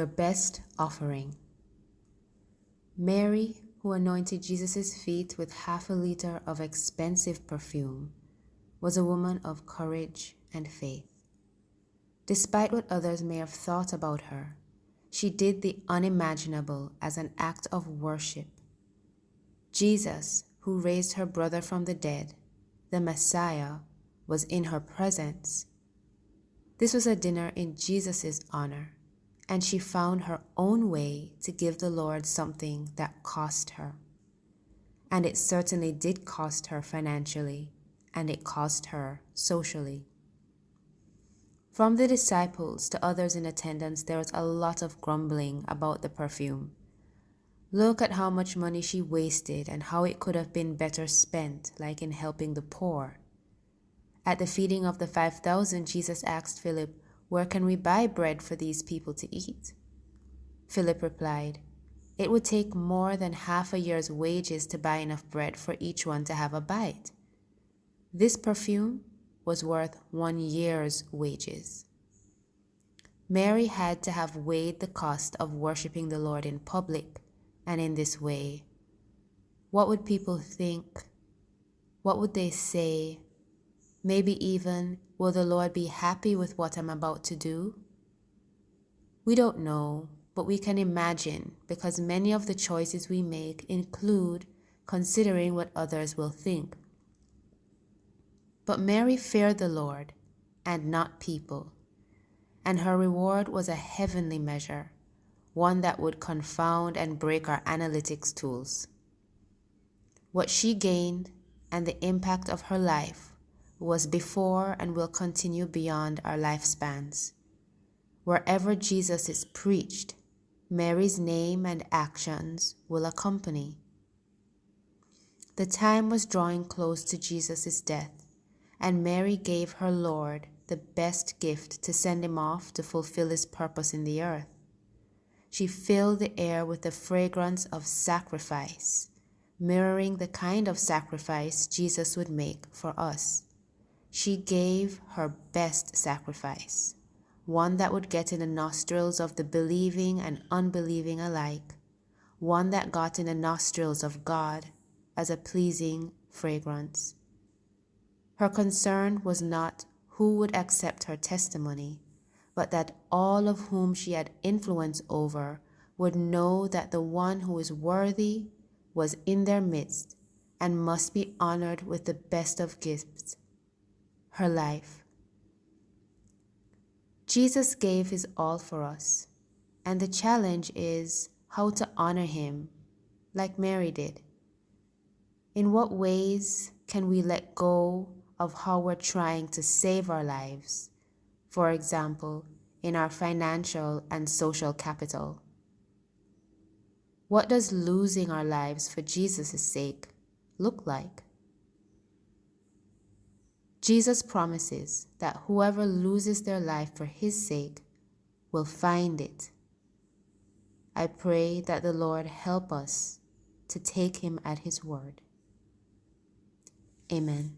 your best offering. Mary, who anointed Jesus' feet with 1/2 liter of expensive perfume, was a woman of courage and faith. Despite what others may have thought about her, she did the unimaginable as an act of worship. Jesus, who raised her brother from the dead, the Messiah, was in her presence. This was a dinner in Jesus' honor, and she found her own way to give the Lord something that cost her. And it certainly did cost her financially, and it cost her socially. From the disciples to others in attendance, there was a lot of grumbling about the perfume. Look at how much money she wasted and how it could have been better spent, like in helping the poor. At the feeding of the 5,000, Jesus asked Philip, "Where can we buy bread for these people to eat?" Philip replied, "It would take more than 1/2 a year's wages to buy enough bread for each one to have a bite." This perfume was worth 1 year's wages. Mary had to have weighed the cost of worshiping the Lord in public and in this way. What would people think? What would they say? Maybe even, will the Lord be happy with what I'm about to do? We don't know, but we can imagine, because many of the choices we make include considering what others will think. But Mary feared the Lord and not people, and her reward was a heavenly measure, one that would confound and break our analytics tools. What she gained and the impact of her life was before and will continue beyond our lifespans. Wherever Jesus is preached, Mary's name and actions will accompany. The time was drawing close to Jesus' death, and Mary gave her Lord the best gift to send him off to fulfill his purpose in the earth. She filled the air with the fragrance of sacrifice, mirroring the kind of sacrifice Jesus would make for us. She gave her best sacrifice, one that would get in the nostrils of the believing and unbelieving alike, one that got in the nostrils of God as a pleasing fragrance. Her concern was not who would accept her testimony, but that all of whom she had influence over would know that the one who is worthy was in their midst and must be honored with the best of gifts, her life. Jesus gave his all for us, and the challenge is how to honor him like Mary did. In what ways can we let go of how we're trying to save our lives, for example, in our financial and social capital? What does losing our lives for Jesus' sake look like? Jesus promises that whoever loses their life for his sake will find it. I pray that the Lord help us to take him at his word. Amen.